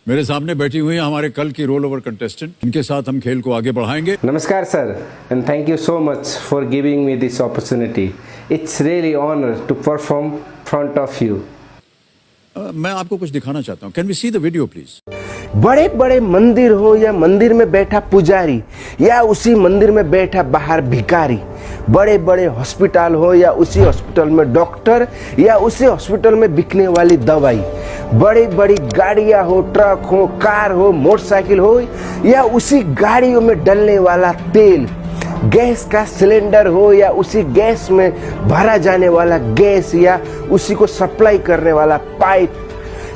मेरे सामने बैठी हुई हैं हमारे कल की रोल ओवर कंटेस्टेंट, इनके साथ हम खेल को आगे बढ़ाएंगे। Namaskar sir, and thank you so much for giving me this opportunity. It's really honor to perform front of you. मैं आपको कुछ दिखाना चाहता हूँ। Can we see the video please? बड़े बड़े मंदिर हो या मंदिर में बैठा पुजारी या उसी मंदिर में बैठा बाहर भिखारी, बड़े बड़े हॉस्पिटल हो या उसी हॉस्पिटल में डॉक्टर या उसी हॉस्पिटल में बिकने वाली दवाई, बड़ी बड़ी गाड़ियां हो, ट्रक हो, कार हो, मोटरसाइकिल हो या उसी गाड़ियों में डलने वाला तेल, गैस का सिलेंडर हो या उसी गैस में भरा जाने वाला गैस या उसी को सप्लाई करने वाला पाइप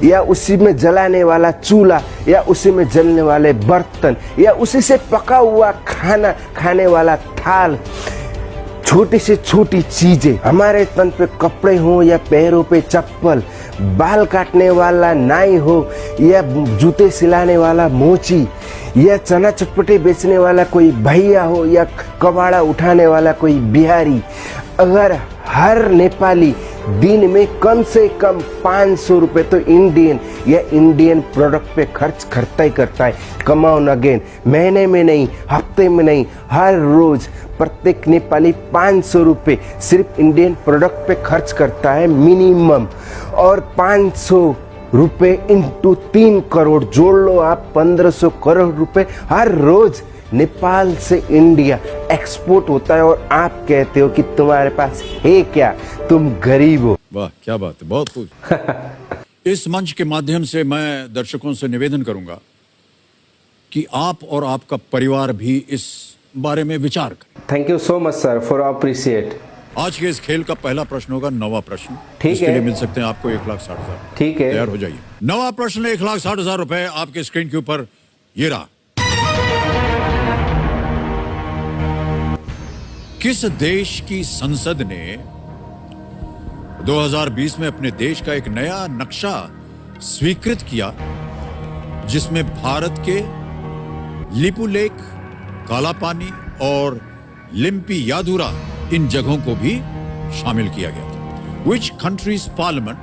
या उसी में जलाने वाला चूल्हा या उसी में जलने वाले बर्तन या उसी से पका हुआ खाना खाने वाला थाल, छोटी से छोटी चीजें, हमारे तन पे कपड़े हो या पैरों पे चप्पल, बाल काटने वाला नाई हो या जूते सिलाने वाला मोची या चना चटपटे बेचने वाला कोई भैया हो या कबाड़ा उठाने वाला कोई बिहारी, अगर हर नेपाली दिन में कम से कम 500 रुपए तो इंडियन प्रोडक्ट पे खर्च करता ही करता है। कम ऑन अगेन, महीने में नहीं, हफ्ते में नहीं, हर रोज प्रत्येक नेपाली 500 रुपए सिर्फ इंडियन प्रोडक्ट पे खर्च करता है मिनिमम। और 500 रुपए इंटू 3 करोड़ जोड़ लो आप, 1500 करोड़ रुपए हर रोज नेपाल से इंडिया एक्सपोर्ट होता है। और आप कहते हो कि तुम्हारे पास है क्या, तुम गरीब हो। वाह क्या बात है, बहुत खूब। इस मंच के माध्यम से मैं दर्शकों से निवेदन करूंगा कि आप और आपका परिवार भी इस बारे में विचार करें। Thank you so much sir for appreciate. आज के इस खेल का पहला प्रश्न होगा 9वां प्रश्न। ठीक इसके है, लिए मिल सकते हैं आपको 1,60,000। ठीक है, तैयार हो जाइए। 9वां प्रश्न 1,60,000 रुपए आपके स्क्रीन के ऊपर ये रहा। किस देश की संसद ने 2020 में अपने देश का एक नया नक्शा स्वीकृत किया जिसमें भारत के लिपुलेख, कालापानी और लिम्पियाधुरा इन जगहों को भी शामिल किया गया था? Which country's parliament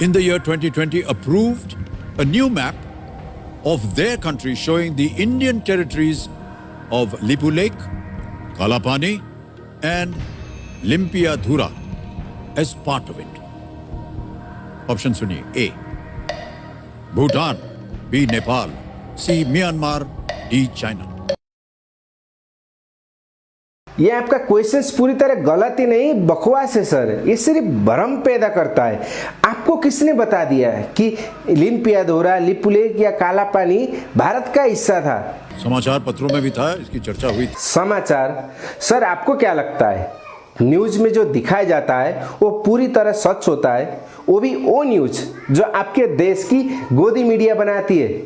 in the year 2020 approved a new map of their country showing the Indian territories of Lipulekh, Kalapani and Limpiyadhura as part of it? Option सुनिए। A Bhutan, B Nepal, C Myanmar, D China. ये आपका questions पूरी तरह गलत ही नहीं, बकवास है sir. ये सिर्फ भ्रम पैदा करता है। आपको किसने बता दिया है कि लिम्पियाधोरा, लिपुलेख या काला पानी भारत का हिस्सा था? समाचार पत्रों में भी था, इसकी चर्चा हुई थी। समाचार सर, आपको क्या लगता है न्यूज में जो दिखाया जाता है वो पूरी तरह सच होता है? वो भी वो न्यूज जो आपके देश की गोदी मीडिया बनाती है।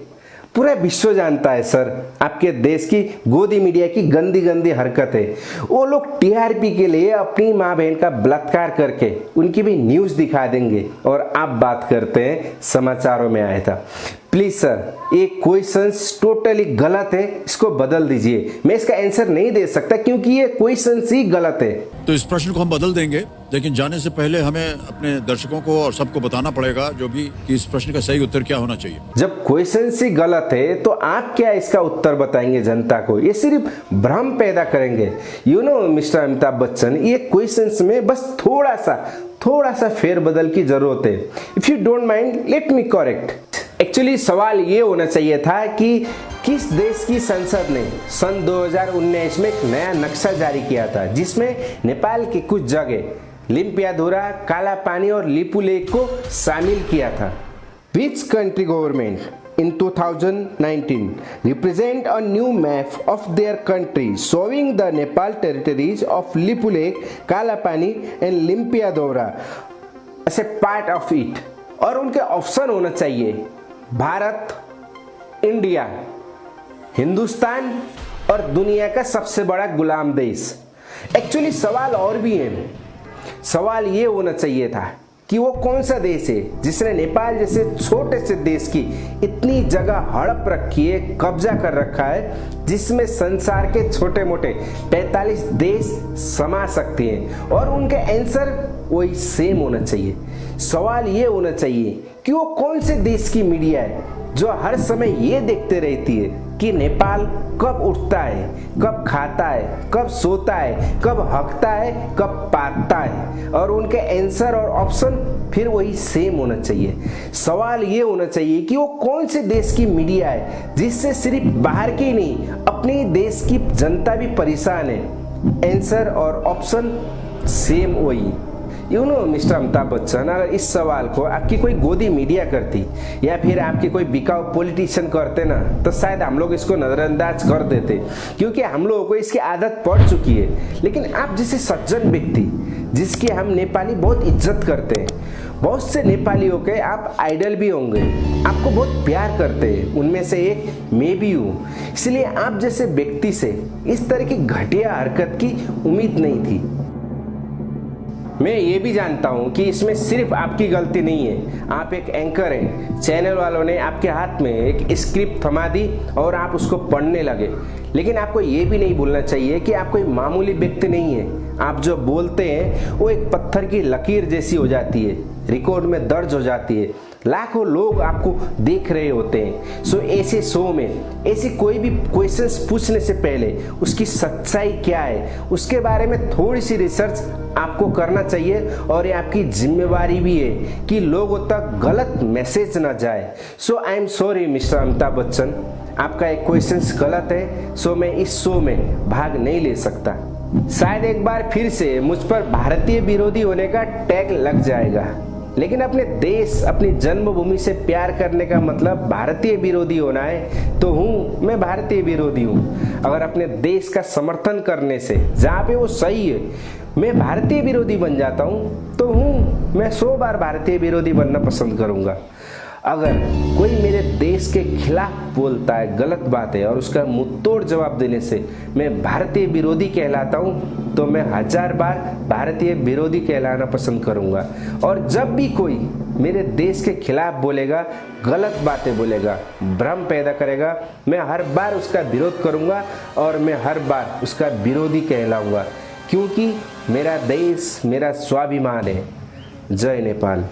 पूरा विश्व जानता है सर आपके देश की गोदी मीडिया की गंदी गंदी हरकत है। वो लोग टीआरपी के लिए अपनी माँ बहन का बलात्कार करके उनकी भी न्यूज दिखा देंगे और आप बात करते हैं समाचारों में आया था। प्लीज सर, ये क्वेश्चंस टोटली गलत है, इसको बदल दीजिए। मैं इसका आंसर नहीं दे सकता क्योंकि ये क्वेश्चंस ही गलत है। तो इस प्रश्न को हम बदल देंगे, लेकिन जाने से पहले हमें अपने दर्शकों को और सबको बताना पड़ेगा जो भी कि इस प्रश्न का सही उत्तर क्या होना चाहिए। जब क्वेश्चंस ही गलत है तो आप क्या इसका उत्तर बताएंगे जनता को? ये सिर्फ भ्रम पैदा करेंगे। You know mister Amitabh Bachchan, ये क्वेश्चंस में बस थोड़ा सा फेरबदल की जरूरत है। If you don't mind, let me correct. Actually सवाल ये होना चाहिए था कि किस देश की संसद ने सन 2019 में एक नया नक्शा जारी किया था जिसमें नेपाल की कुछ जगह लिम्पियाधुरा, काला पानी और लिपुलेख को शामिल किया था। Which country government in 2019 represent a new map of their country showing the Nepal territories of Lipulekh, Kalapani and Limpiyadhura as a part of it? और उनके ऑप्शन होना चाहिए भारत, इंडिया, हिंदुस्तान और दुनिया का सबसे बड़ा गुलाम देश। एक्चुअली सवाल और भी है। सवाल ये होना चाहिए था कि वो कौन सा देश है जिसने नेपाल जैसे छोटे से देश की इतनी जगह हड़प रखी है, कब्जा कर रखा है, जिसमें संसार के छोटे मोटे 45 देश समा सकते हैं। और उनके आंसर वही सेम होना चाहिए। सवाल ये होना चाहिए कि वो कौन से देश की मीडिया है जो हर समय ये देखते रहती है कि नेपाल कब उठता है, कब खाता है, कब सोता है, कब हकता है, कब पाता है, और उनके आंसर और ऑप्शन फिर वही सेम होना चाहिए। सवाल ये होना चाहिए कि वो कौन से देश की मीडिया है जिससे सिर्फ बाहर की नहीं अपने देश की जनता भी परेशान है। आंसर और ऑप्शन सेम वही। मिस्टर अमिताभ बच्चन, अगर इस सवाल को आपकी कोई गोदी मीडिया करती या फिर आपके कोई बिकाऊ पॉलिटिशियन करते ना, तो शायद हम लोग इसको नजरअंदाज कर देते, क्योंकि हम लोगों को इसकी आदत पड़ चुकी है। लेकिन आप जैसे सज्जन व्यक्ति जिसकी हम नेपाली बहुत इज्जत करते हैं, बहुत से नेपालियों के आप आइडल भी होंगे, आपको बहुत प्यार करते हैं, उनमें से एक मैं भी हूँ। इसलिए आप जैसे व्यक्ति से इस तरह की घटिया हरकत की उम्मीद नहीं थी। मैं ये भी जानता हूँ कि इसमें सिर्फ आपकी गलती नहीं है। आप एक एंकर हैं, चैनल वालों ने आपके हाथ में एक स्क्रिप्ट थमा दी और आप उसको पढ़ने लगे। लेकिन आपको ये भी नहीं भूलना चाहिए कि आप कोई मामूली व्यक्ति नहीं है। आप जो बोलते हैं वो एक पत्थर की लकीर जैसी हो जाती है, रिकॉर्ड में दर्ज हो जाती है, लाखों लोग आपको देख रहे होते हैं। सो ऐसे शो में ऐसी कोई भी क्वेश्चंस पूछने से पहले उसकी सच्चाई क्या है उसके बारे में थोड़ी सी रिसर्च आपको करना चाहिए, और ये आपकी जिम्मेवारी भी है कि लोगों तक गलत मैसेज ना जाए। So I am sorry mister Amitabh Bachchan, आपका एक क्वेश्चन गलत है, सो मैं इस शो में भाग नहीं ले सकता। शायद एक बार फिर से मुझ पर भारतीय विरोधी होने का टैग लग जाएगा, लेकिन अपने देश, अपनी जन्मभूमि से प्यार करने का मतलब भारतीय विरोधी होना है तो मैं भारतीय विरोधी हूँ। अगर अपने देश का समर्थन करने से जहाँ पे वो सही है मैं भारतीय विरोधी बन जाता हूँ तो मैं 100 बार भारतीय विरोधी बनना पसंद करूँगा। अगर कोई मेरे देश के खिलाफ बोलता है, गलत बात है, और उसका मुंहतोड़ जवाब देने से मैं भारतीय विरोधी कहलाता हूँ तो मैं 1000 बार भारतीय विरोधी कहलाना पसंद करूँगा। और जब भी कोई मेरे देश के खिलाफ बोलेगा, गलत बातें बोलेगा, भ्रम पैदा करेगा, मैं हर बार उसका विरोध करूँगा और मैं हर बार उसका विरोधी कहलाऊँगा, क्योंकि मेरा देश मेरा स्वाभिमान है। जय नेपाल।